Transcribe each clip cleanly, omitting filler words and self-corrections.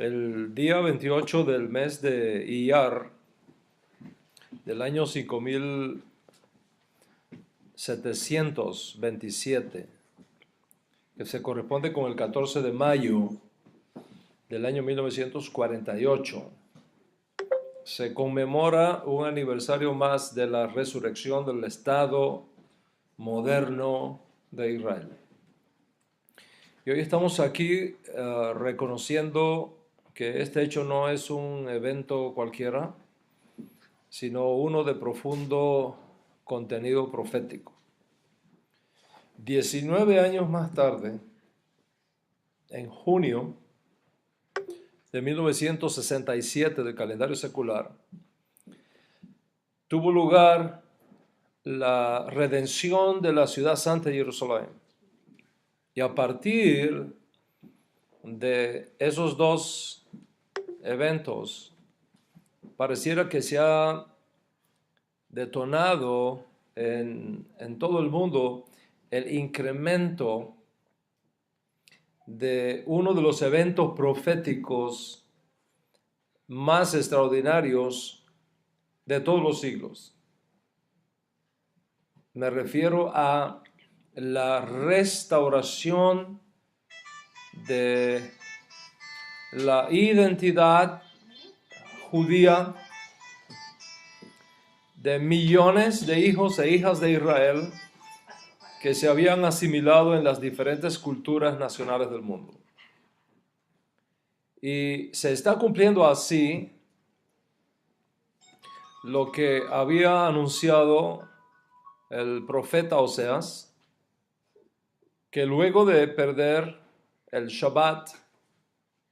El día 28 del mes de Iyar del año 5727, que se corresponde con el 14 de mayo del año 1948, se conmemora un aniversario más de la resurrección del Estado moderno de Israel. Y hoy estamos aquí reconociendo que este hecho no es un evento cualquiera, sino uno de profundo contenido profético. 19 años más tarde, en junio de 1967 del calendario secular, tuvo lugar la redención de la ciudad santa de Jerusalén. Y a partir de esos dos eventos, pareciera que se ha detonado en todo el mundo el incremento de uno de los eventos proféticos más extraordinarios de todos los siglos. Me refiero a la restauración de la identidad judía de millones de hijos e hijas de Israel que se habían asimilado en las diferentes culturas nacionales del mundo. Y se está cumpliendo así lo que había anunciado el profeta Oseas, que luego de perder el Shabbat,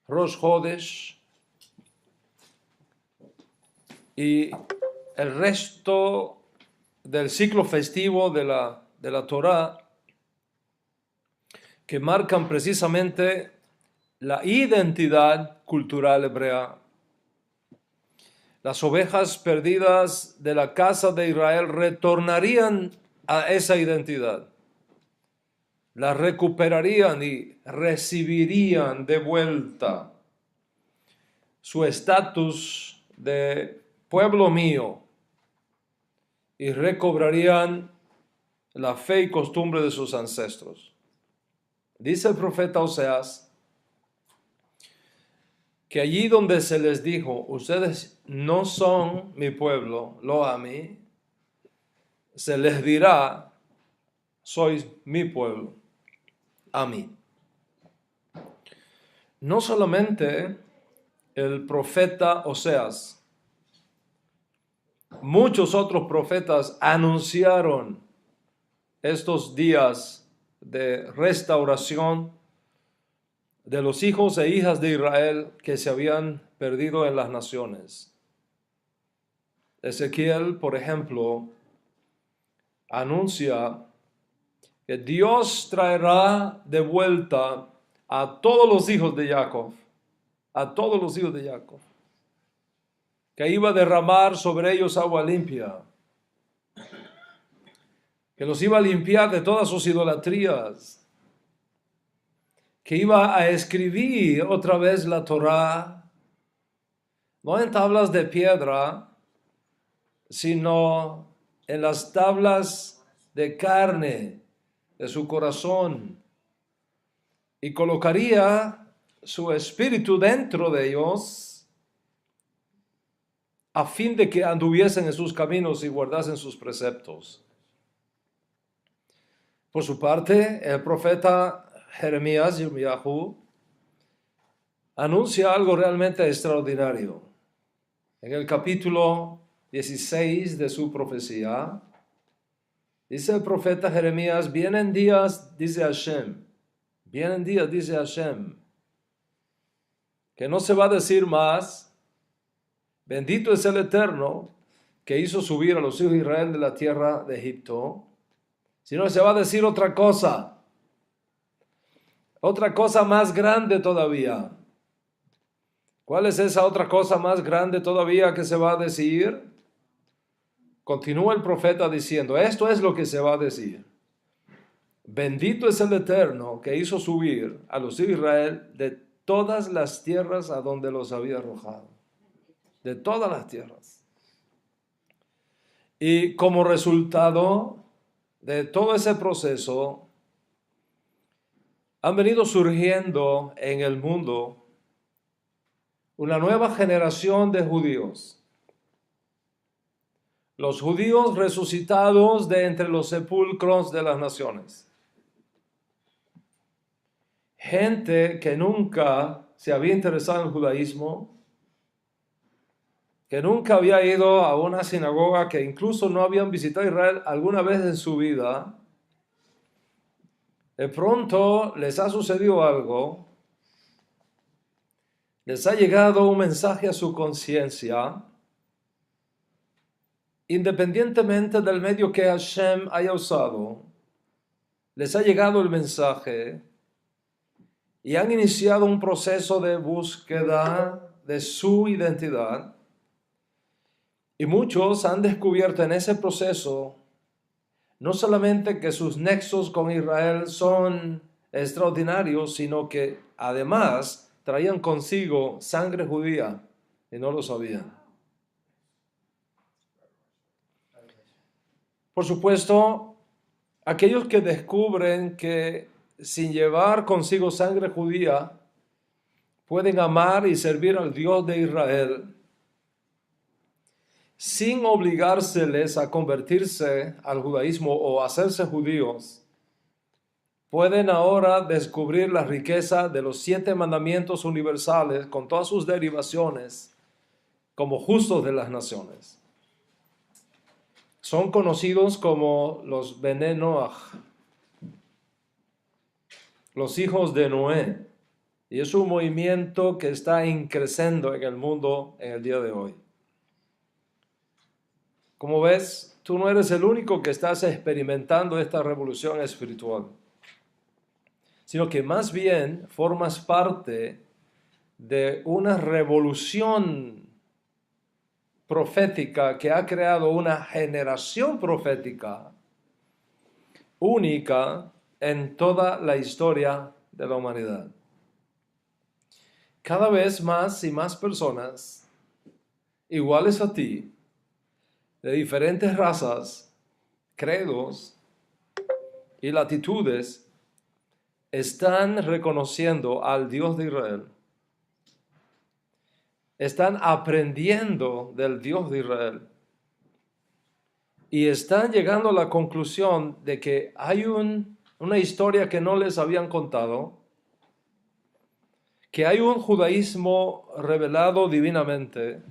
Rosh Chodesh y el resto del ciclo festivo de la Torá, que marcan precisamente la identidad cultural hebrea. Las ovejas perdidas de la casa de Israel retornarían a esa identidad, la recuperarían y recibirían de vuelta su estatus de pueblo mío y recobrarían la fe y costumbre de sus ancestros. Dice el profeta Oseas que allí donde se les dijo, ustedes no son mi pueblo, lo amé, se les dirá, sois mi pueblo, a mí. No solamente el profeta Oseas, muchos otros profetas anunciaron estos días de restauración de los hijos e hijas de Israel que se habían perdido en las naciones. Ezequiel, por ejemplo, anuncia que Dios traerá de vuelta a todos los hijos de Jacob, a todos los hijos de Jacob, que iba a derramar sobre ellos agua limpia, que los iba a limpiar de todas sus idolatrías, que iba a escribir otra vez la Torá, no en tablas de piedra, sino en las tablas de carne de su corazón, y colocaría su espíritu dentro de ellos a fin de que anduviesen en sus caminos y guardasen sus preceptos. Por su parte, el profeta Jeremías, Yirmiyahu, anuncia algo realmente extraordinario. En el capítulo 16 de su profecía, dice el profeta Jeremías, vienen días, dice Hashem, vienen días, dice Hashem, que no se va a decir más, bendito es el Eterno que hizo subir a los hijos de Israel de la tierra de Egipto, sino se va a decir otra cosa más grande todavía. ¿Cuál es esa otra cosa más grande todavía que se va a decir? Continúa el profeta diciendo, esto es lo que se va a decir. Bendito es el Eterno que hizo subir a los hijos de Israel de todas las tierras a donde los había arrojado. De todas las tierras. Y como resultado de todo ese proceso, han venido surgiendo en el mundo una nueva generación de judíos. Los judíos resucitados de entre los sepulcros de las naciones. Gente que nunca se había interesado en el judaísmo, que nunca había ido a una sinagoga, que incluso no habían visitado Israel alguna vez en su vida. De pronto les ha sucedido algo, les ha llegado un mensaje a su conciencia, independientemente del medio que Hashem haya usado, les ha llegado el mensaje y han iniciado un proceso de búsqueda de su identidad. Y muchos han descubierto en ese proceso no solamente que sus nexos con Israel son extraordinarios, sino que además traían consigo sangre judía y no lo sabían. Por supuesto, aquellos que descubren que sin llevar consigo sangre judía pueden amar y servir al Dios de Israel, sin obligárseles a convertirse al judaísmo o a hacerse judíos, pueden ahora descubrir la riqueza de los 7 mandamientos universales con todas sus derivaciones como justos de las naciones. Son conocidos como los Bene Noach, los hijos de Noé, y es un movimiento que está creciendo en el mundo en el día de hoy. Como ves, tú no eres el único que estás experimentando esta revolución espiritual, sino que más bien formas parte de una revolución profética que ha creado una generación profética única en toda la historia de la humanidad. Cada vez más y más personas iguales a ti, de diferentes razas, credos y latitudes, están reconociendo al Dios de Israel. Están aprendiendo del Dios de Israel. Y están llegando a la conclusión de que hay una historia que no les habían contado, que hay un judaísmo revelado divinamente,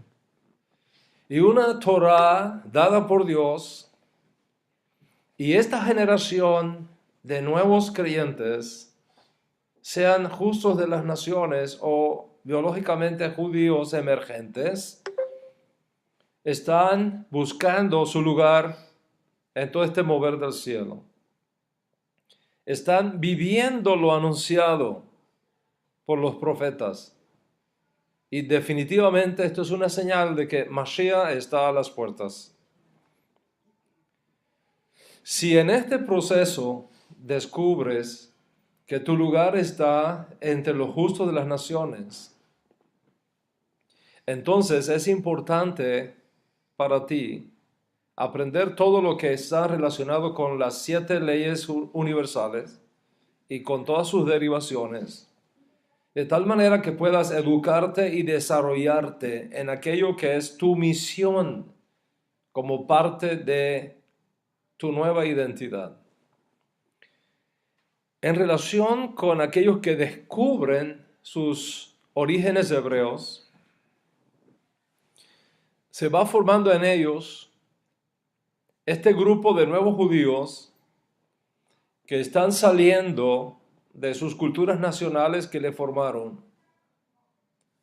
y una Torá dada por Dios, y esta generación de nuevos creyentes, sean justos de las naciones o biológicamente judíos emergentes, están buscando su lugar en todo este mover del cielo. Están viviendo lo anunciado por los profetas. Y definitivamente esto es una señal de que Mashiach está a las puertas. Si en este proceso descubres que tu lugar está entre los justos de las naciones, entonces es importante para ti aprender todo lo que está relacionado con las 7 leyes universales y con todas sus derivaciones, de tal manera que puedas educarte y desarrollarte en aquello que es tu misión como parte de tu nueva identidad. En relación con aquellos que descubren sus orígenes hebreos, se va formando en ellos este grupo de nuevos judíos que están saliendo de sus culturas nacionales que le formaron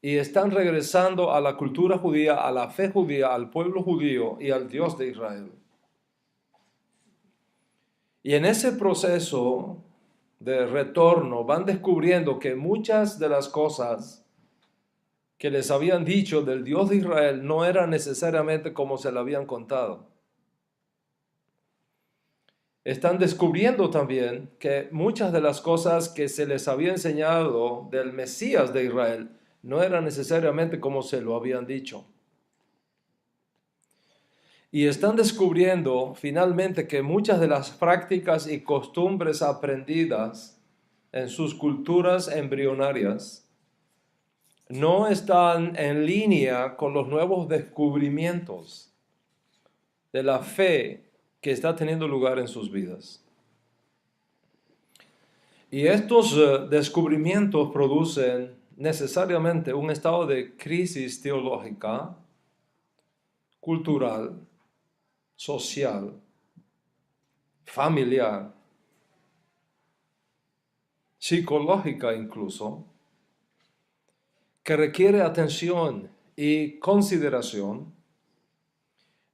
y están regresando a la cultura judía, a la fe judía, al pueblo judío y al Dios de Israel. Y en ese proceso de retorno van descubriendo que muchas de las cosas que les habían dicho del Dios de Israel no eran necesariamente como se le habían contado. están descubriendo también que muchas de las cosas que se les había enseñado del Mesías de Israel no eran necesariamente como se lo habían dicho. Y están descubriendo finalmente que muchas de las prácticas y costumbres aprendidas en sus culturas embrionarias no están en línea con los nuevos descubrimientos de la fe que está teniendo lugar en sus vidas. Y estos descubrimientos producen necesariamente un estado de crisis teológica, cultural, social, familiar, psicológica incluso, que requiere atención y consideración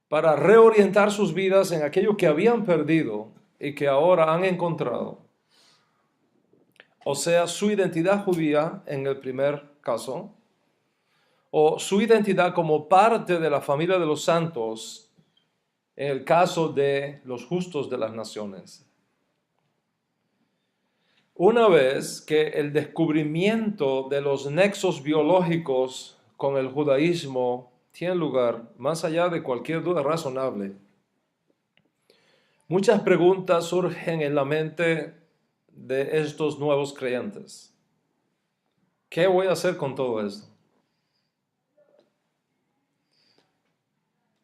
para reorientar sus vidas en aquello que habían perdido y que ahora han encontrado. O sea, su identidad judía en el primer caso, o su identidad como parte de la familia de los santos en el caso de los justos de las naciones. Una vez que el descubrimiento de los nexos biológicos con el judaísmo tiene lugar, más allá de cualquier duda razonable, muchas preguntas surgen en la mente de estos nuevos creyentes. ¿Qué voy a hacer con todo esto?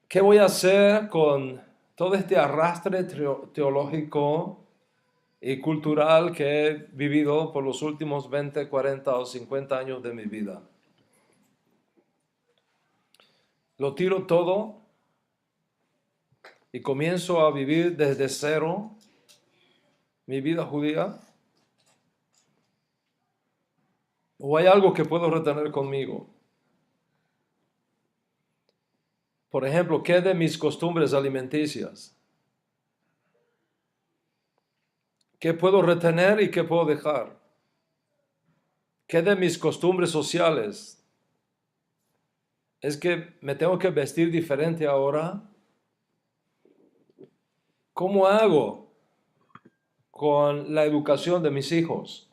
¿Qué voy a hacer con todo este arrastre teológico y cultural que he vivido por los últimos 20, 40 o 50 años de mi vida? ¿Lo tiro todo y comienzo a vivir desde cero mi vida judía? ¿O hay algo que puedo retener conmigo? Por ejemplo, ¿qué de mis costumbres alimenticias? ¿Qué puedo retener y qué puedo dejar? ¿Qué de mis costumbres sociales? ¿Es que me tengo que vestir diferente ahora? ¿Cómo hago con la educación de mis hijos?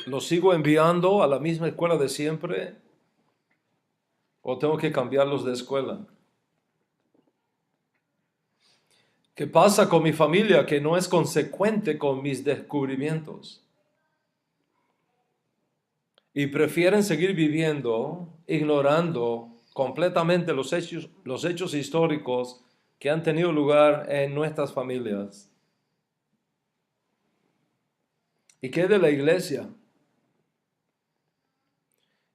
¿Los sigo enviando a la misma escuela de siempre o tengo que cambiarlos de escuela? ¿Qué pasa con mi familia que no es consecuente con mis descubrimientos? Y prefieren seguir viviendo, ignorando completamente los hechos históricos que han tenido lugar en nuestras familias. ¿Y qué de la iglesia?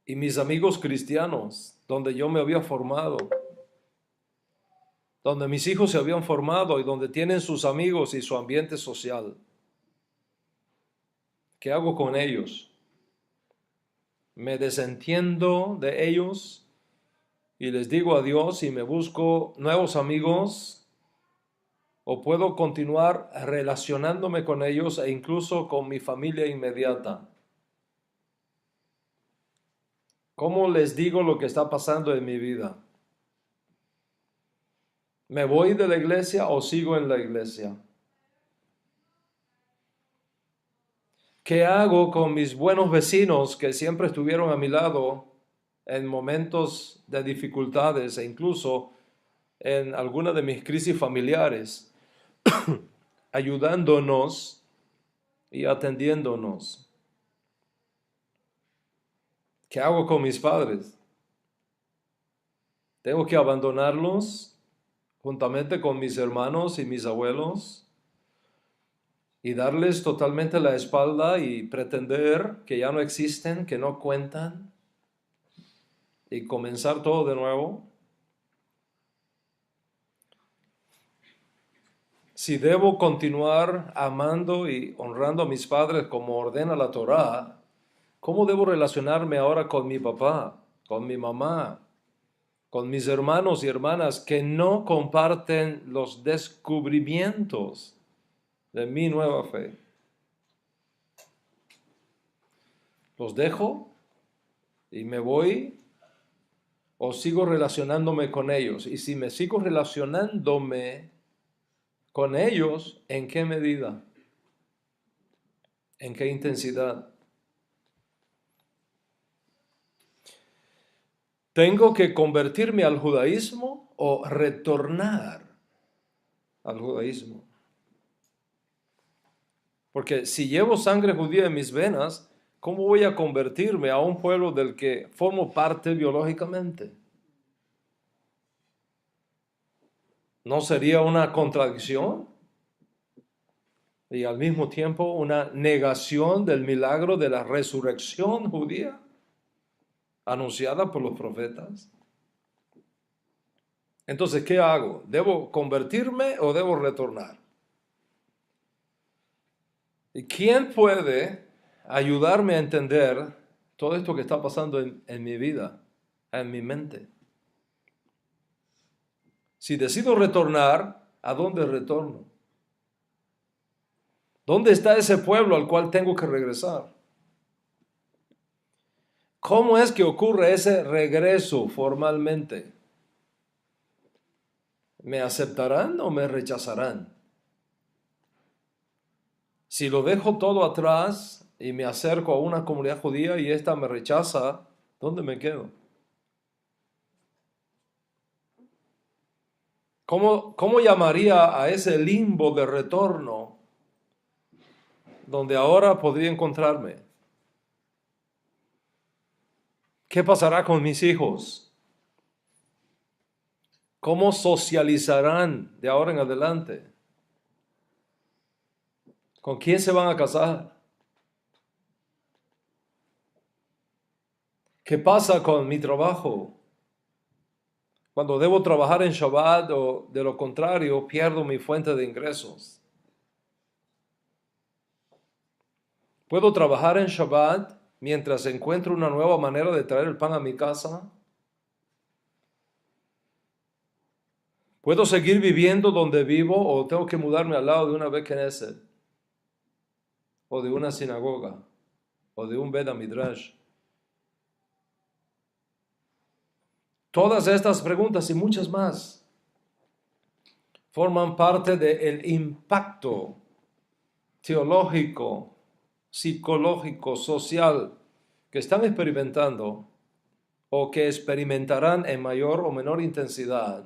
Y mis amigos cristianos, donde yo me había formado, donde mis hijos se habían formado y donde tienen sus amigos y su ambiente social. ¿Qué hago con ellos? ¿Me desentiendo de ellos y les digo adiós y me busco nuevos amigos? ¿O puedo continuar relacionándome con ellos e incluso con mi familia inmediata? ¿Cómo les digo lo que está pasando en mi vida? ¿Me voy de la iglesia o sigo en la iglesia? ¿Qué hago con mis buenos vecinos que siempre estuvieron a mi lado en momentos de dificultades e incluso en alguna de mis crisis familiares, ayudándonos y atendiéndonos? ¿Qué hago con mis padres? ¿Tengo que abandonarlos juntamente con mis hermanos y mis abuelos y darles totalmente la espalda y pretender que ya no existen, que no cuentan y comenzar todo de nuevo? Si debo continuar amando y honrando a mis padres como ordena la Torá, ¿cómo debo relacionarme ahora con mi papá, con mi mamá, con mis hermanos y hermanas que no comparten los descubrimientos de mi nueva fe? ¿Los dejo y me voy? ¿O sigo relacionándome con ellos? Y si me sigo relacionándome con ellos, ¿en qué medida? ¿En qué intensidad? ¿Tengo que convertirme al judaísmo o retornar al judaísmo? Porque si llevo sangre judía en mis venas, ¿cómo voy a convertirme a un pueblo del que formo parte biológicamente? ¿No sería una contradicción? Y al mismo tiempo una negación del milagro de la resurrección judía anunciada por los profetas. Entonces, ¿qué hago? ¿Debo convertirme o debo retornar? ¿Y quién puede ayudarme a entender todo esto que está pasando en mi vida, en mi mente? Si decido retornar, ¿a dónde retorno? ¿Dónde está ese pueblo al cual tengo que regresar? ¿Cómo es que ocurre ese regreso formalmente? ¿Me aceptarán o me rechazarán? Si lo dejo todo atrás y me acerco a una comunidad judía y ésta me rechaza, ¿dónde me quedo? ¿Cómo llamaría a ese limbo de retorno donde ahora podría encontrarme? ¿Qué pasará con mis hijos? ¿Cómo socializarán de ahora en adelante? ¿Con quién se van a casar? ¿Qué pasa con mi trabajo? Cuando debo trabajar en Shabbat o de lo contrario, pierdo mi fuente de ingresos. ¿Puedo trabajar en Shabbat mientras encuentro una nueva manera de traer el pan a mi casa? ¿Puedo seguir viviendo donde vivo o tengo que mudarme al lado de una Beit Knesset o de una sinagoga o de un Bet Midrash? Todas estas preguntas y muchas más forman parte del impacto teológico, psicológico, social que están experimentando o que experimentarán en mayor o menor intensidad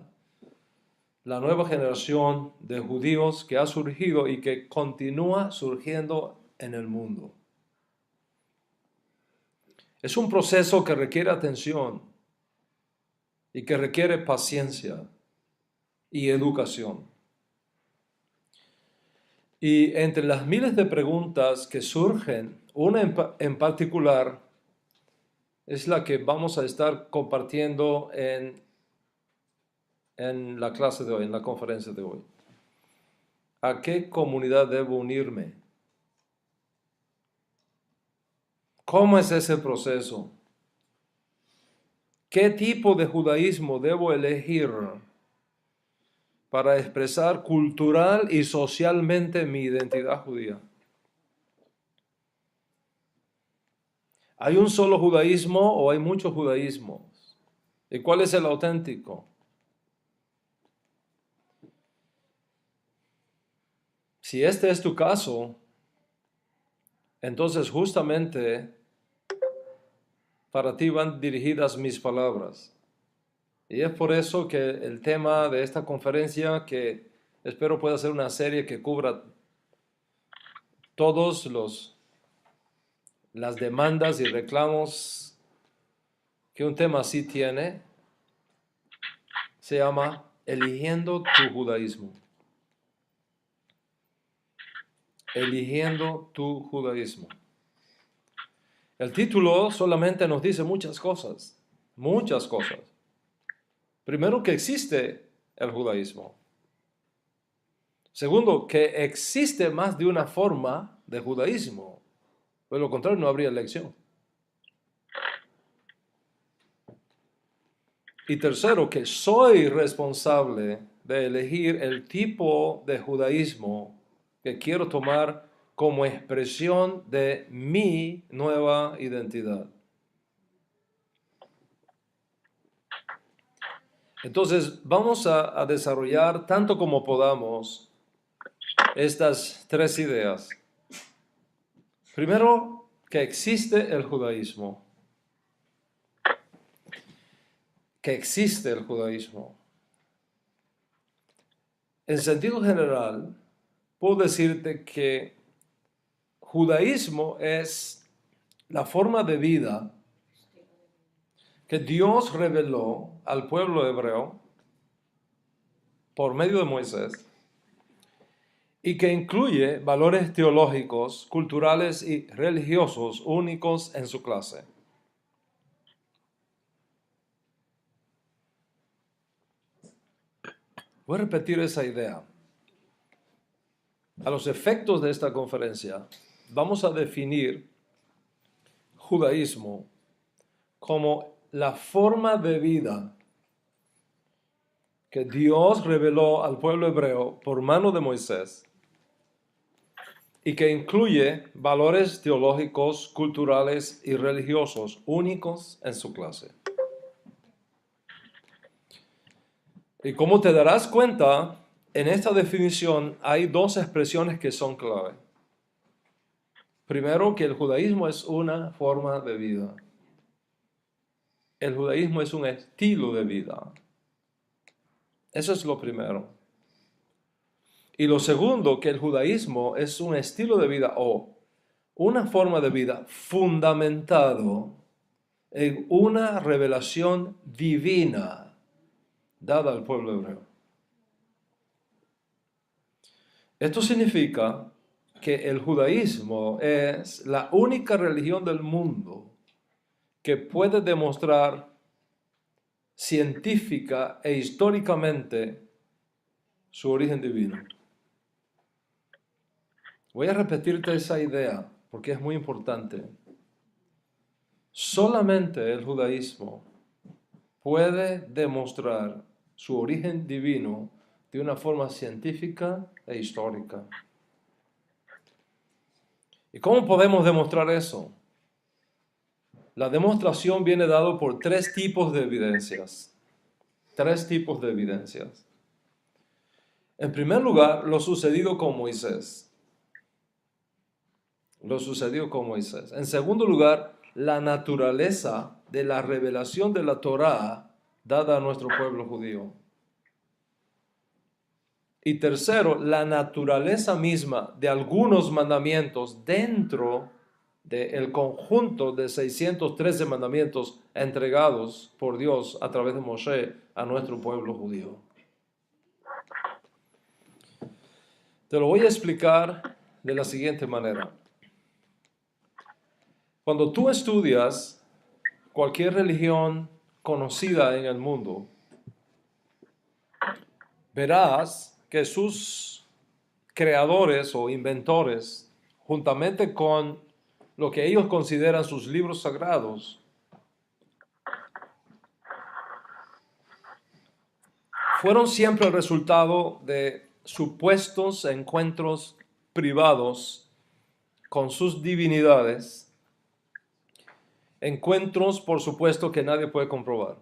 la nueva generación de judíos que ha surgido y que continúa surgiendo en el mundo. Es un proceso que requiere atención y que requiere paciencia y educación. Y entre las miles de preguntas que surgen, una en particular es la que vamos a estar compartiendo en la clase de hoy, en la conferencia de hoy. ¿A qué comunidad debo unirme? ¿Cómo es ese proceso? ¿Qué tipo de judaísmo debo elegir para expresar cultural y socialmente mi identidad judía? ¿Hay un solo judaísmo o hay muchos judaísmos? ¿Y cuál es el auténtico? Si este es tu caso, entonces justamente para ti van dirigidas mis palabras. Y es por eso que el tema de esta conferencia, que espero pueda ser una serie que cubra todos las demandas y reclamos que un tema así tiene, se llama Eligiendo tu judaísmo. Eligiendo tu judaísmo. El título solamente nos dice muchas cosas, muchas cosas. Primero, que existe el judaísmo. Segundo, que existe más de una forma de judaísmo. De lo contrario, no habría elección. Y tercero, que soy responsable de elegir el tipo de judaísmo que quiero tomar como expresión de mi nueva identidad. Entonces, vamos a desarrollar tanto como podamos estas tres ideas. Primero, que existe el judaísmo. Que existe el judaísmo. En sentido general, puedo decirte que judaísmo es la forma de vida que Dios reveló al pueblo hebreo por medio de Moisés y que incluye valores teológicos, culturales y religiosos únicos en su clase. Voy a repetir esa idea. A los efectos de esta conferencia, vamos a definir judaísmo como la forma de vida que Dios reveló al pueblo hebreo por mano de Moisés y que incluye valores teológicos, culturales y religiosos únicos en su clase. Y como te darás cuenta, en esta definición hay dos expresiones que son clave. Primero, que el judaísmo es una forma de vida. El judaísmo es un estilo de vida. Eso es lo primero. Y lo segundo, que el judaísmo es un estilo de vida o una forma de vida fundamentado en una revelación divina dada al pueblo hebreo. Esto significa que el judaísmo es la única religión del mundo que puede demostrar científica e históricamente su origen divino. Voy a repetirte esa idea porque es muy importante. Solamente el judaísmo puede demostrar su origen divino de una forma científica e histórica. ¿Y cómo podemos demostrar eso? La demostración viene dada por tres tipos de evidencias. Tres tipos de evidencias. En primer lugar, lo sucedido con Moisés. Lo sucedido con Moisés. En segundo lugar, la naturaleza de la revelación de la Torá dada a nuestro pueblo judío. Y tercero, la naturaleza misma de algunos mandamientos dentro del conjunto de 613 mandamientos entregados por Dios a través de Moshe a nuestro pueblo judío. Te lo voy a explicar de la siguiente manera. Cuando tú estudias cualquier religión conocida en el mundo, verás que sus creadores o inventores, juntamente con lo que ellos consideran sus libros sagrados, fueron siempre el resultado de supuestos encuentros privados con sus divinidades, encuentros, por supuesto, que nadie puede comprobar.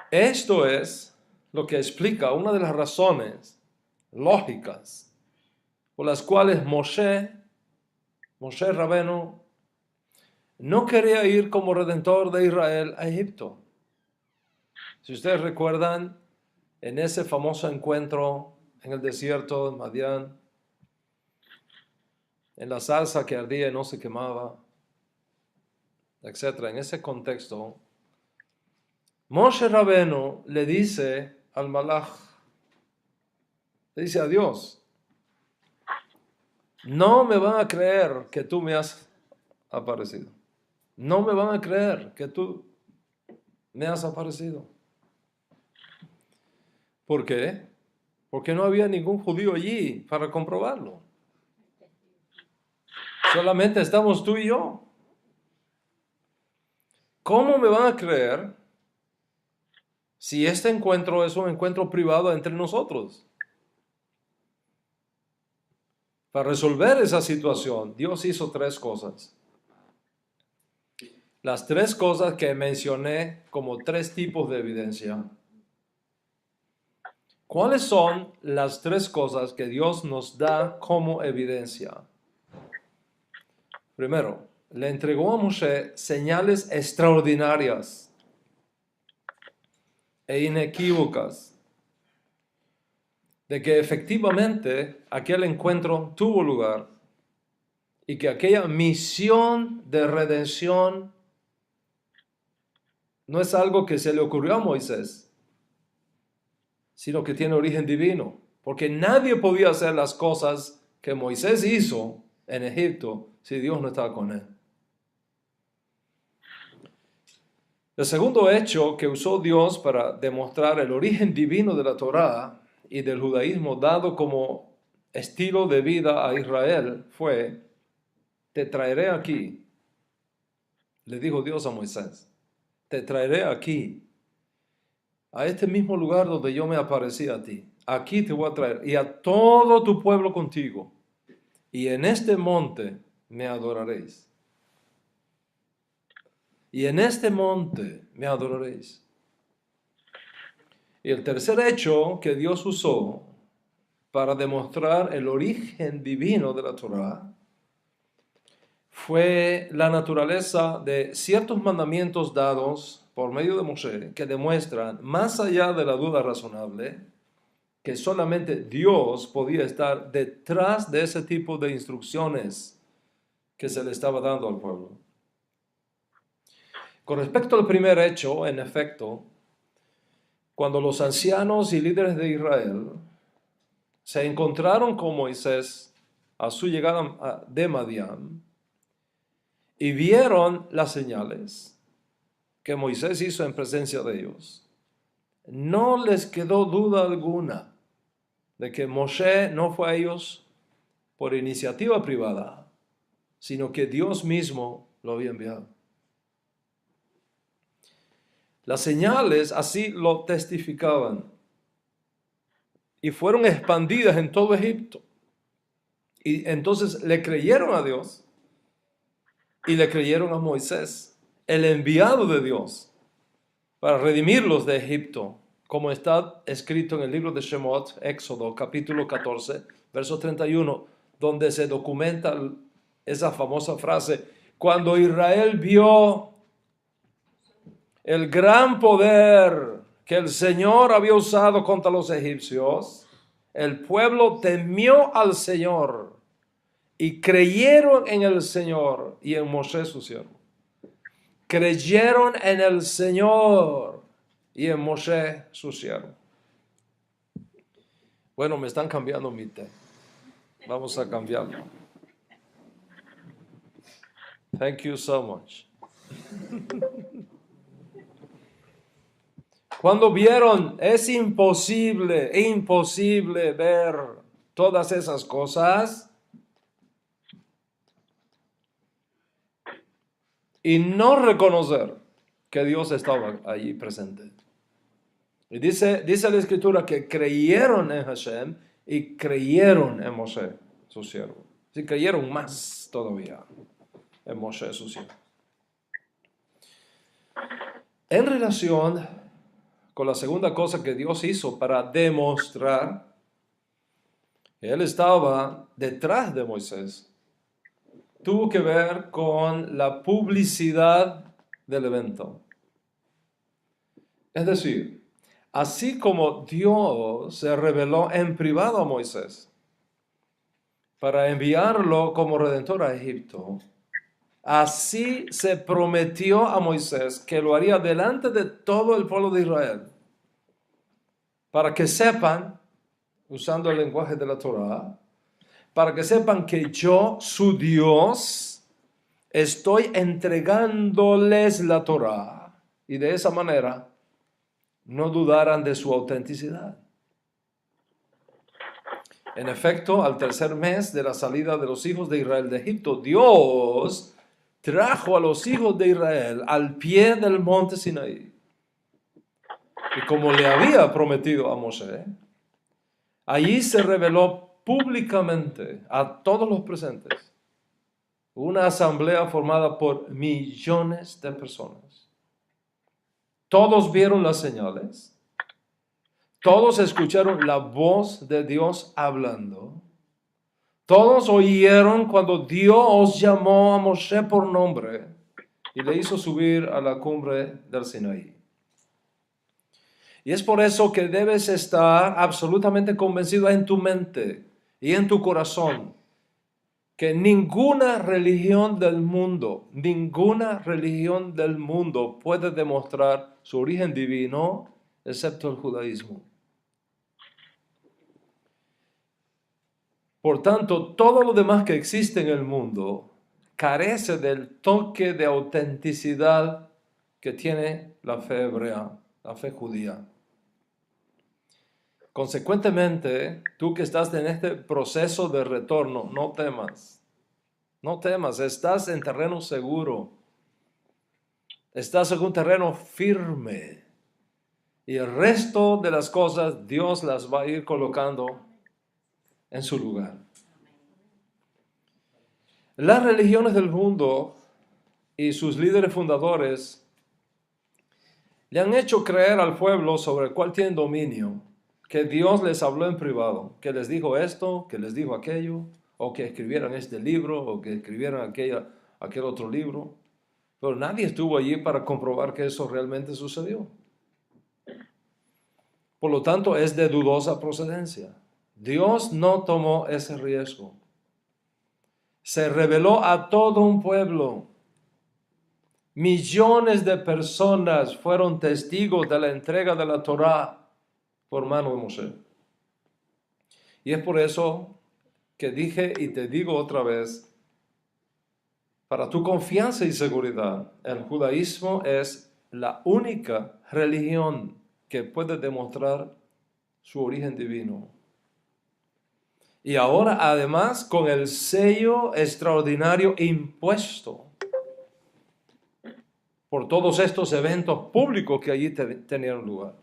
Esto es lo que explica una de las razones lógicas por las cuales Moshe Rabenu, no quería ir como redentor de Israel a Egipto. Si ustedes recuerdan, en ese famoso encuentro en el desierto de Madián, en la salsa que ardía y no se quemaba, etc. En ese contexto, Moshe Rabenu le dice al Malach, le dice a Dios, no me van a creer que tú me has aparecido. No me van a creer que tú me has aparecido. ¿Por qué? Porque no había ningún judío allí para comprobarlo. Solamente estamos tú y yo. ¿Cómo me van a creer si este encuentro es un encuentro privado entre nosotros? Para resolver esa situación, Dios hizo tres cosas. las tres cosas que mencioné como tres tipos de evidencia. ¿Cuáles son las tres cosas que Dios nos da como evidencia? Primero, le entregó a Moshe señales extraordinarias e inequívocas de que efectivamente aquel encuentro tuvo lugar y que aquella misión de redención no es algo que se le ocurrió a Moisés, sino que tiene origen divino, porque nadie podía hacer las cosas que Moisés hizo en Egipto si Dios no estaba con él. El segundo hecho que usó Dios para demostrar el origen divino de la Torá y del judaísmo dado como estilo de vida a Israel fue: te traeré aquí, le dijo Dios a Moisés, te traeré aquí, a este mismo lugar donde yo me aparecí a ti. Aquí te voy a traer y a todo tu pueblo contigo. Y en este monte me adoraréis. Y en este monte me adoraréis. Y el tercer hecho que Dios usó para demostrar el origen divino de la Torá fue la naturaleza de ciertos mandamientos dados por medio de Moshe que demuestran, más allá de la duda razonable, que solamente Dios podía estar detrás de ese tipo de instrucciones que se le estaba dando al pueblo. Con respecto al primer hecho, en efecto, cuando los ancianos y líderes de Israel se encontraron con Moisés a su llegada de Madián y vieron las señales que Moisés hizo en presencia de ellos, no les quedó duda alguna de que Moshe no fue a ellos por iniciativa privada, sino que Dios mismo lo había enviado. Las señales así lo testificaban y fueron expandidas en todo Egipto. Y entonces le creyeron a Dios y le creyeron a Moisés, el enviado de Dios, para redimirlos de Egipto, como está escrito en el libro de Shemot, Éxodo, capítulo 14, verso 31, donde se documenta esa famosa frase: cuando Israel vio el gran poder que el Señor había usado contra los egipcios, el pueblo temió al Señor y creyeron en el Señor y en Moshe su siervo. Creyeron en el Señor y en Moshe su siervo. Bueno, me están cambiando mi té. Vamos a cambiarlo. Thank you so much. Cuando vieron, es imposible ver todas esas cosas y no reconocer que Dios estaba allí presente. Y dice la Escritura que creyeron en Hashem y creyeron en Moshe, su siervo. Sí, creyeron más todavía en Moshe, su siervo. En relación con la segunda cosa que Dios hizo para demostrar que Él estaba detrás de Moisés, tuvo que ver con la publicidad del evento. Es decir, así como Dios se reveló en privado a Moisés para enviarlo como redentor a Egipto, así se prometió a Moisés que lo haría delante de todo el pueblo de Israel, para que sepan, usando el lenguaje de la Torá, para que sepan que yo, su Dios, estoy entregándoles la Torá, y de esa manera no dudaran de su autenticidad. En efecto, al tercer mes de la salida de los hijos de Israel de Egipto, Dios trajo a los hijos de Israel al pie del monte Sinaí. Y como le había prometido a Moshe, allí se reveló públicamente a todos los presentes Una asamblea formada por millones de personas. Todos vieron las señales. Todos escucharon la voz de Dios hablando. Todos oyeron cuando Dios llamó a Moshe por nombre y le hizo subir a la cumbre del Sinaí. Y es por eso que debes estar absolutamente convencido en tu mente y en tu corazón que ninguna religión del mundo puede demostrar su origen divino excepto el judaísmo. Por tanto, todo lo demás que existe en el mundo carece del toque de autenticidad que tiene la fe hebrea, la fe judía. Consecuentemente, tú que estás en este proceso de retorno, no temas. No temas, estás en terreno seguro. Estás en un terreno firme. Y el resto de las cosas Dios las va a ir colocando en su lugar. Las religiones del mundo y sus líderes fundadores le han hecho creer al pueblo sobre el cual tienen dominio que Dios les habló en privado, que les dijo esto, que les dijo aquello, o que escribieran este libro, o que escribieran aquel otro libro. Pero nadie estuvo allí para comprobar que eso realmente sucedió. Por lo tanto, es de dudosa procedencia. Dios no tomó ese riesgo. Se reveló a todo un pueblo. Millones de personas fueron testigos de la entrega de la Torá por mano de Moshe. Y es por eso que dije y te digo otra vez, para tu confianza y seguridad, el judaísmo es la única religión que puede demostrar su origen divino. Y ahora además con el sello extraordinario impuesto por todos estos eventos públicos que allí tenían lugar.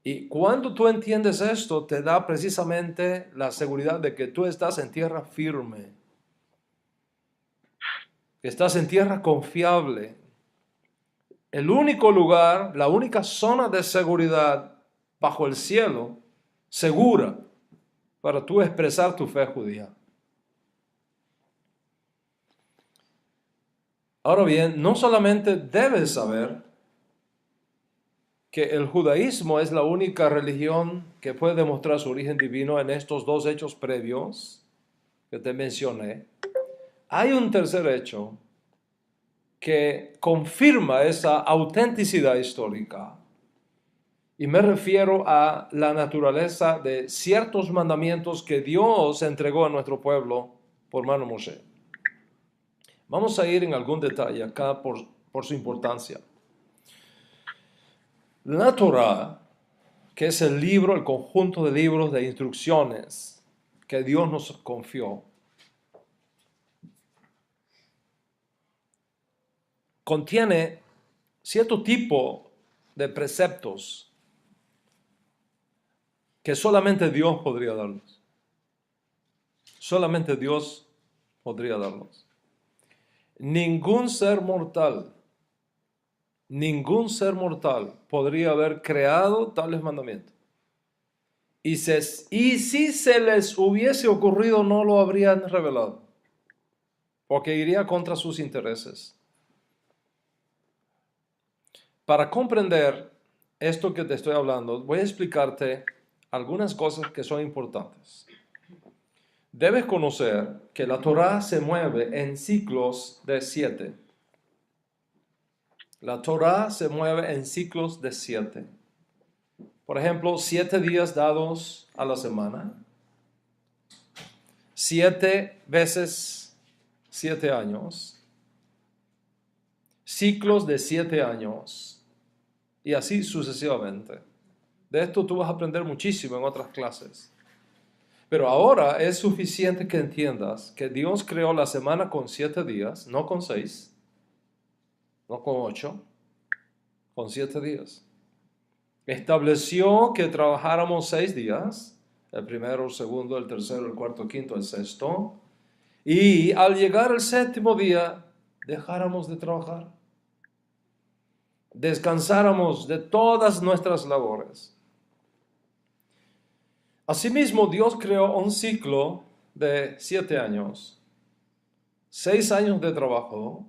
Y cuando tú entiendes esto, te da precisamente la seguridad de que tú estás en tierra firme, que estás en tierra confiable. El único lugar, la única zona de seguridad bajo el cielo, segura para tú expresar tu fe judía. Ahora bien, no solamente debes saber que el judaísmo es la única religión que puede demostrar su origen divino en estos dos hechos previos que te mencioné. Hay un tercer hecho que confirma esa autenticidad histórica. Y me refiero a la naturaleza de ciertos mandamientos que Dios entregó a nuestro pueblo por mano de Moshe. Vamos a ir en algún detalle acá por su importancia. La Torá, que es el libro, el conjunto de libros de instrucciones que Dios nos confió, contiene cierto tipo de preceptos que solamente Dios podría darnos. Solamente Dios podría darnos. Ningún ser mortal podría haber creado tales mandamientos. Y si se les hubiese ocurrido, no lo habrían revelado, porque iría contra sus intereses. Para comprender esto que te estoy hablando, voy a explicarte algunas cosas que son importantes. Debes conocer que la Torá se mueve en ciclos de 7. La Torá se mueve en ciclos de 7. Por ejemplo, 7 días dados a la semana. 7 veces 7 años. Ciclos de 7 años. Y así sucesivamente. De esto tú vas a aprender muchísimo en otras clases. Pero ahora es suficiente que entiendas que Dios creó la semana con 7 días, no con 6, no con 8, con 7 días. Estableció que trabajáramos 6 días, el primero, el segundo, el tercero, el cuarto, el quinto, el sexto, y al llegar el séptimo día dejáramos de trabajar, descansáramos de todas nuestras labores. Asimismo, Dios creó un ciclo de 7 años, 6 años de trabajo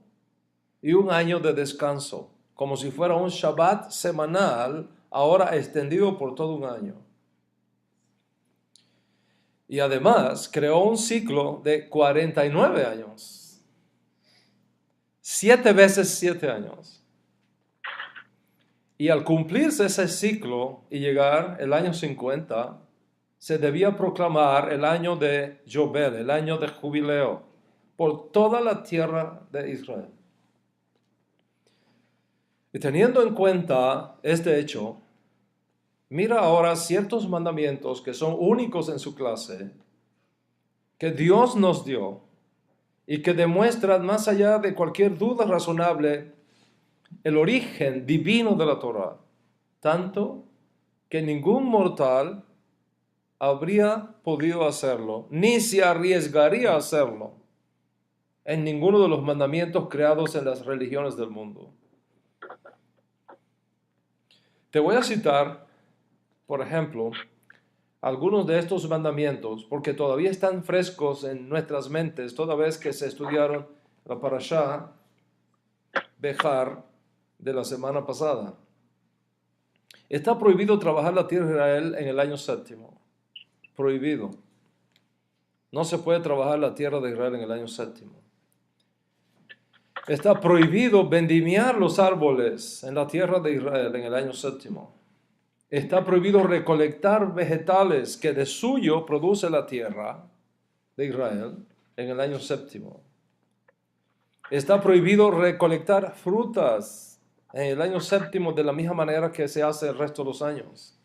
y 1 año de descanso, como si fuera un Shabbat semanal, ahora extendido por todo 1 año. Y además creó un ciclo de 49 años, 7 veces 7 años. Y al cumplirse ese ciclo y llegar el año 50, se debía proclamar el año de Yobel, el año de jubileo, por toda la tierra de Israel. Y teniendo en cuenta este hecho, mira ahora ciertos mandamientos que son únicos en su clase, que Dios nos dio y que demuestran más allá de cualquier duda razonable el origen divino de la Torá, tanto que ningún mortal habría podido hacerlo, ni se arriesgaría a hacerlo en ninguno de los mandamientos creados en las religiones del mundo. Te voy a citar, por ejemplo, algunos de estos mandamientos, porque todavía están frescos en nuestras mentes, toda vez que se estudiaron la Parashá Bejar de la semana pasada. Está prohibido trabajar la tierra de Israel en el año séptimo. Prohibido. No se puede trabajar la tierra de Israel en el año séptimo. Está prohibido vendimiar los árboles en la tierra de Israel en el año séptimo. Está prohibido recolectar vegetales que de suyo produce la tierra de Israel en el año séptimo. Está prohibido recolectar frutas en el año séptimo de la misma manera que se hace el resto de los años.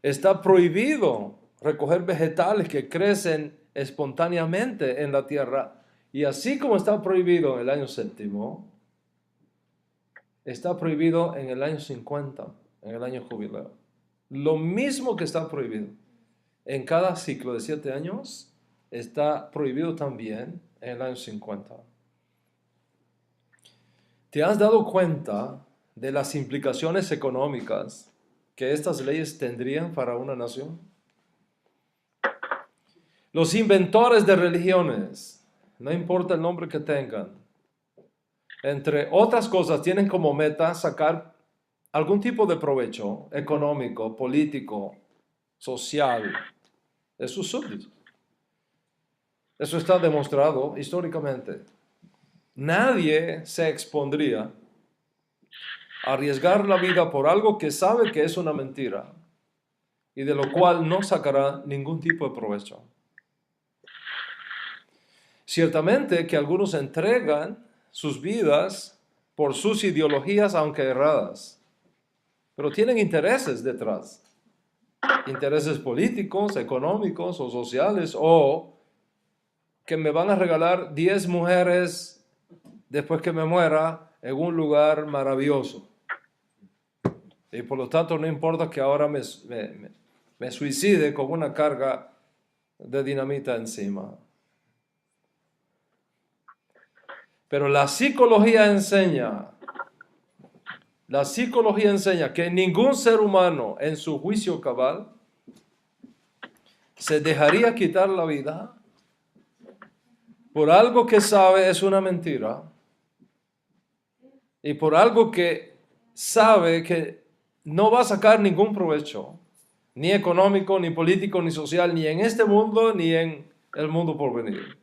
Está prohibido recoger vegetales que crecen espontáneamente en la tierra. Y así como está prohibido en el año séptimo, está prohibido en el año 50, en el año jubileo. Lo mismo que está prohibido en cada ciclo de 7 años, está prohibido también en el año 50. ¿Te has dado cuenta de las implicaciones económicas que estas leyes tendrían para una nación? Los inventores de religiones, no importa el nombre que tengan, entre otras cosas, tienen como meta sacar algún tipo de provecho económico, político, social de sus súbditos. Eso está demostrado históricamente. Nadie se expondría a arriesgar la vida por algo que sabe que es una mentira y de lo cual no sacará ningún tipo de provecho. Ciertamente que algunos entregan sus vidas por sus ideologías, aunque erradas, pero tienen intereses detrás, intereses políticos, económicos o sociales, o que me van a regalar 10 mujeres después que me muera en un lugar maravilloso. Y por lo tanto no importa que ahora me suicide con una carga de dinamita encima. Pero la psicología enseña que ningún ser humano en su juicio cabal se dejaría quitar la vida por algo que sabe es una mentira y por algo que sabe que no va a sacar ningún provecho, ni económico, ni político, ni social, ni en este mundo, ni en el mundo por venir.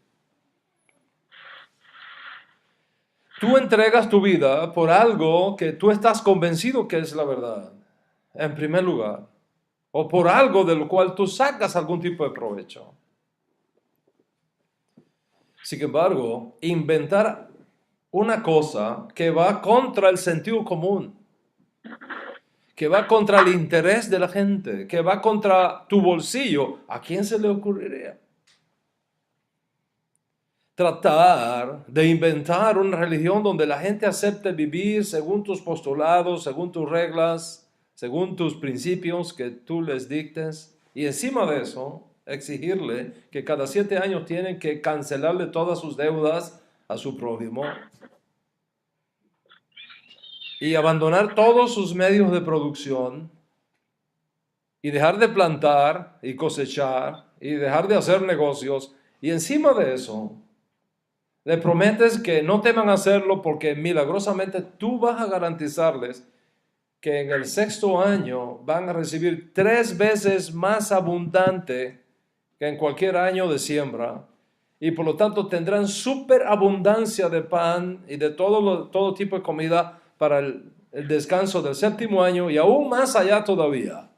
Tú entregas tu vida por algo que tú estás convencido que es la verdad, en primer lugar, o por algo de lo cual tú sacas algún tipo de provecho. Sin embargo, inventar una cosa que va contra el sentido común, que va contra el interés de la gente, que va contra tu bolsillo, ¿a quién se le ocurriría? Tratar de inventar una religión donde la gente acepte vivir según tus postulados, según tus reglas, según tus principios que tú les dictes. Y encima de eso, exigirle que cada 7 años tienen que cancelarle todas sus deudas a su prójimo y abandonar todos sus medios de producción y dejar de plantar y cosechar y dejar de hacer negocios, y encima de eso le prometes que no teman hacerlo porque milagrosamente tú vas a garantizarles que en el 6º año van a recibir 3 veces más abundante que en cualquier año de siembra, y por lo tanto tendrán superabundancia de pan y de todo tipo de comida para el descanso del 7º año y aún más allá todavía.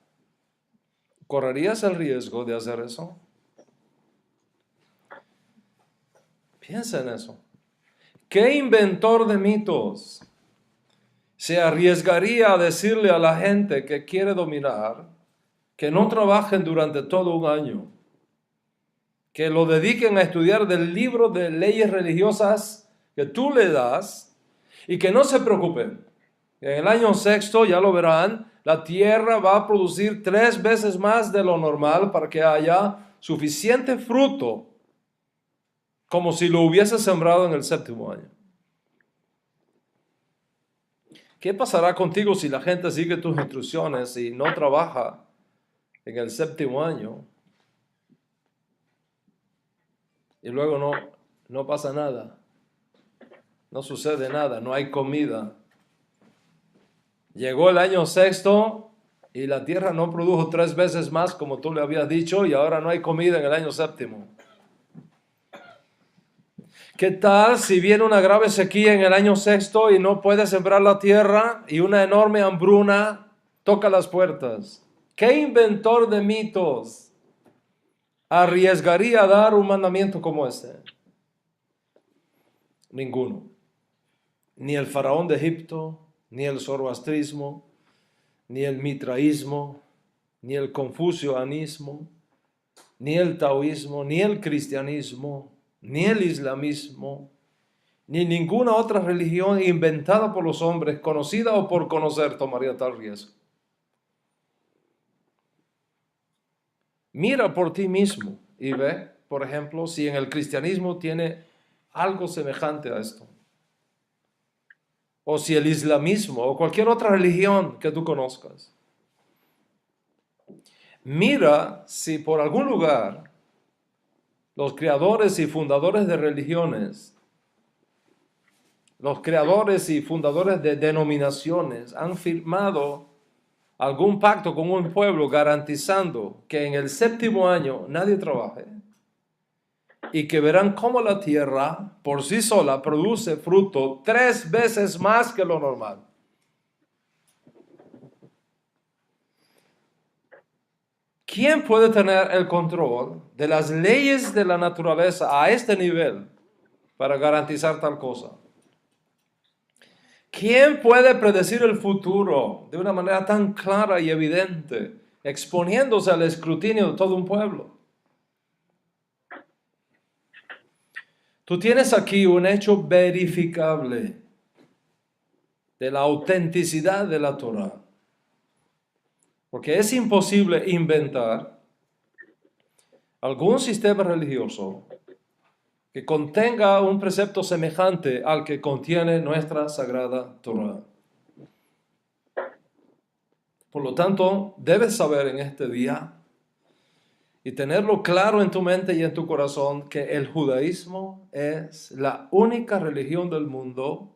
¿Correrías el riesgo de hacer eso? Piensa en eso. ¿Qué inventor de mitos se arriesgaría a decirle a la gente que quiere dominar que no trabajen durante todo un año, que lo dediquen a estudiar del libro de leyes religiosas que tú le das y que no se preocupen? En el año 6º, ya lo verán, la tierra va a producir 3 veces más de lo normal para que haya suficiente fruto como si lo hubiese sembrado en el 7º año. ¿Qué pasará contigo si la gente sigue tus instrucciones y no trabaja en el 7º año? Y luego no pasa nada. No sucede nada, no hay comida. Llegó el año 6º y la tierra no produjo 3 veces más como tú le habías dicho, y ahora no hay comida en el año 7º. ¿Qué tal si viene una grave sequía en el año 6º y no puede sembrar la tierra y una enorme hambruna toca las puertas? ¿Qué inventor de mitos arriesgaría a dar un mandamiento como este? Ninguno. Ni el faraón de Egipto, ni el zoroastrismo, ni el mitraísmo, ni el confucianismo, ni el taoísmo, ni el cristianismo, ni el islamismo, ni ninguna otra religión inventada por los hombres, conocida o por conocer, tomaría tal riesgo. Mira por ti mismo y ve, por ejemplo, si en el cristianismo tiene algo semejante a esto. O si el islamismo o cualquier otra religión que tú conozcas. Mira si por algún lugar los creadores y fundadores de religiones, los creadores y fundadores de denominaciones han firmado algún pacto con un pueblo garantizando que en el 7º año nadie trabaje y que verán cómo la tierra por sí sola produce fruto 3 veces más que lo normal. ¿Quién puede tener el control de las leyes de la naturaleza a este nivel para garantizar tal cosa? ¿Quién puede predecir el futuro de una manera tan clara y evidente, exponiéndose al escrutinio de todo un pueblo? Tú tienes aquí un hecho verificable de la autenticidad de la Torá. Porque es imposible inventar algún sistema religioso que contenga un precepto semejante al que contiene nuestra sagrada Torá. Por lo tanto, debes saber en este día y tenerlo claro en tu mente y en tu corazón que el judaísmo es la única religión del mundo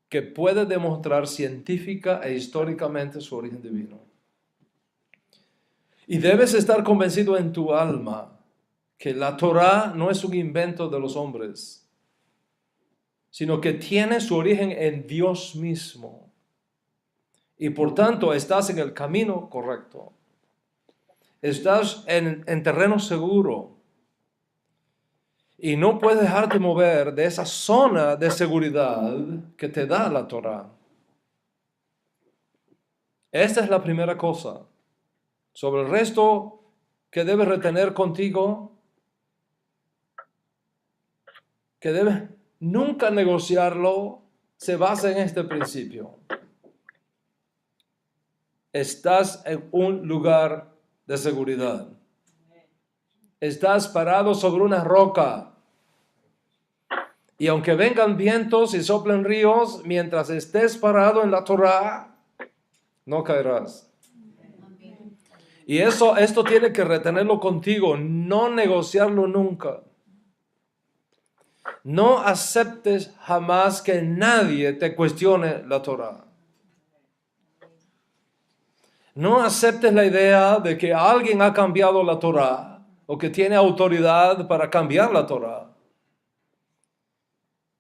que puede demostrar científica e históricamente su origen divino. Y debes estar convencido en tu alma que la Torá no es un invento de los hombres, sino que tiene su origen en Dios mismo. Y por tanto estás en el camino correcto. Estás en terreno seguro. Y no puedes dejarte mover de esa zona de seguridad que te da la Torá. Esta es la primera cosa. Sobre el resto que debes retener contigo, que debes nunca negociarlo, se basa en este principio. Estás en un lugar de seguridad. Estás parado sobre una roca. Y aunque vengan vientos y soplen ríos, mientras estés parado en la Torá, no caerás. Y esto tiene que retenerlo contigo, no negociarlo nunca. No aceptes jamás que nadie te cuestione la Torá. No aceptes la idea de que alguien ha cambiado la Torá o que tiene autoridad para cambiar la Torá.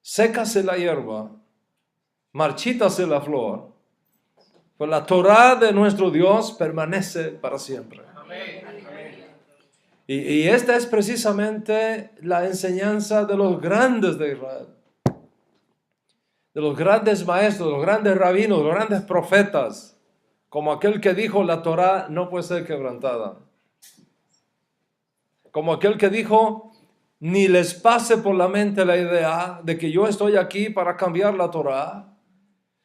Sécase la hierba, marchítase la flor, pues la Torá de nuestro Dios permanece para siempre. Y esta es precisamente la enseñanza de los grandes de Israel, de los grandes maestros, de los grandes rabinos, de los grandes profetas, como aquel que dijo la Torá no puede ser quebrantada, como aquel que dijo ni les pase por la mente la idea de que yo estoy aquí para cambiar la Torá.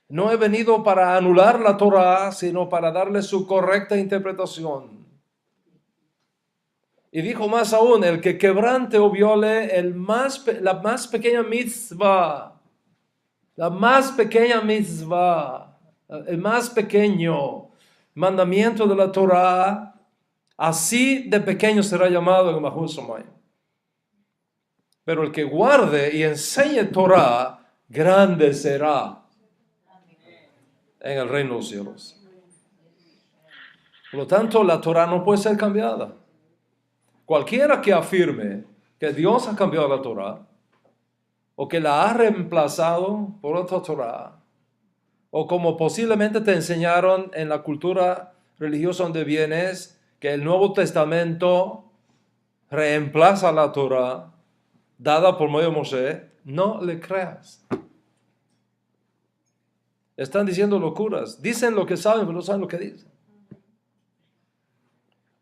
No he venido para anular la Torá, sino para darle su correcta interpretación. Y dijo más aún, el que quebrante o viole la más pequeña mitzvah, el más pequeño mandamiento de la Torá, así de pequeño será llamado en Mahul Somay. Pero el que guarde y enseñe Torá, grande será en el reino de los cielos. Por lo tanto, la Torá no puede ser cambiada. Cualquiera que afirme que Dios ha cambiado la Torá, o que la ha reemplazado por otra Torá, o como posiblemente te enseñaron en la cultura religiosa donde vienes, que el Nuevo Testamento reemplaza la Torá dada por medio de Moisés, no le creas. Están diciendo locuras. Dicen lo que saben, pero no saben lo que dicen.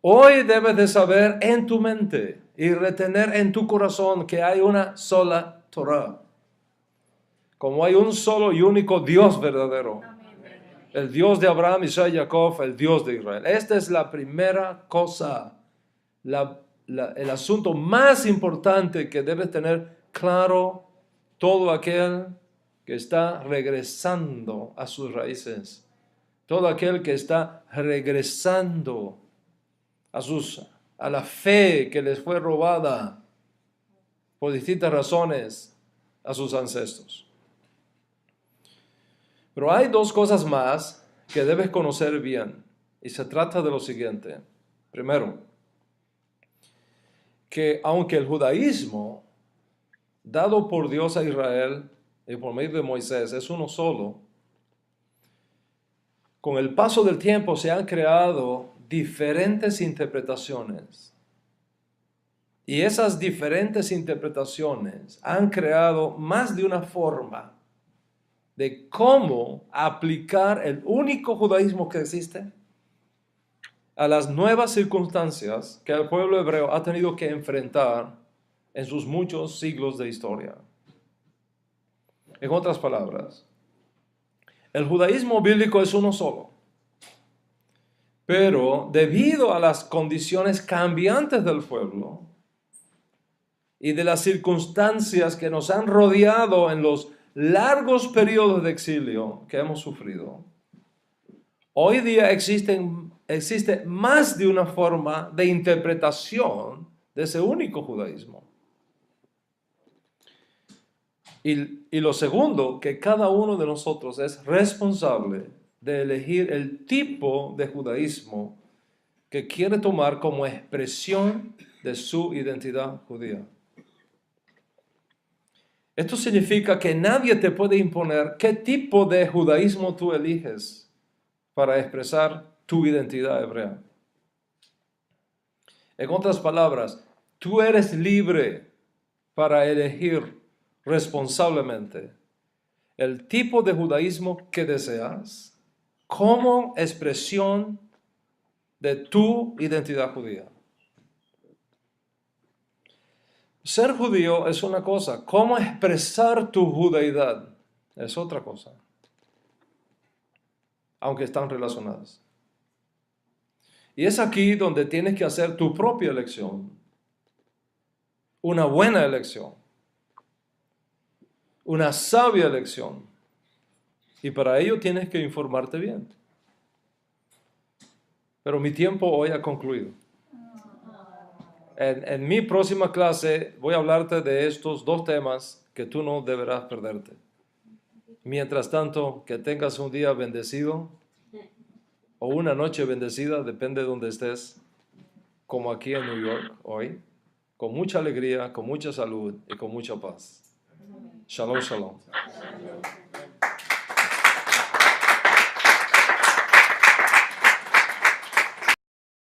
Hoy debes de saber en tu mente y retener en tu corazón que hay una sola Torá. Como hay un solo y único Dios verdadero. El Dios de Abraham, Isaac y Jacob, el Dios de Israel. Esta es la primera cosa, el asunto más importante que debe tener claro todo aquel que está regresando a sus raíces. Todo aquel que está regresando a la fe que les fue robada por distintas razones a sus ancestros. Pero hay dos cosas más que debes conocer bien, y se trata de lo siguiente. Primero, que aunque el judaísmo dado por Dios a Israel y por medio de Moisés es uno solo, con el paso del tiempo se han creado diferentes interpretaciones. Y esas diferentes interpretaciones han creado más de una forma de cómo aplicar el único judaísmo que existe a las nuevas circunstancias que el pueblo hebreo ha tenido que enfrentar en sus muchos siglos de historia. En otras palabras, el judaísmo bíblico es uno solo, pero debido a las condiciones cambiantes del pueblo y de las circunstancias que nos han rodeado en los largos periodos de exilio que hemos sufrido, hoy día existe más de una forma de interpretación de ese único judaísmo. Y lo segundo, que cada uno de nosotros es responsable de elegir el tipo de judaísmo que quiere tomar como expresión de su identidad judía. Esto significa que nadie te puede imponer qué tipo de judaísmo tú eliges para expresar tu identidad hebrea. En otras palabras, tú eres libre para elegir responsablemente el tipo de judaísmo que deseas como expresión de tu identidad judía. Ser judío es una cosa, cómo expresar tu judaidad es otra cosa, aunque están relacionadas. Y es aquí donde tienes que hacer tu propia elección una buena elección, una sabia elección. Y para ello tienes que informarte bien. Pero mi tiempo hoy ha concluido. En mi próxima clase voy a hablarte de estos dos temas que tú no deberás perderte. Mientras tanto, que tengas un día bendecido o una noche bendecida, depende de donde estés, como aquí en New York hoy, con mucha alegría, con mucha salud y con mucha paz. Shalom, shalom.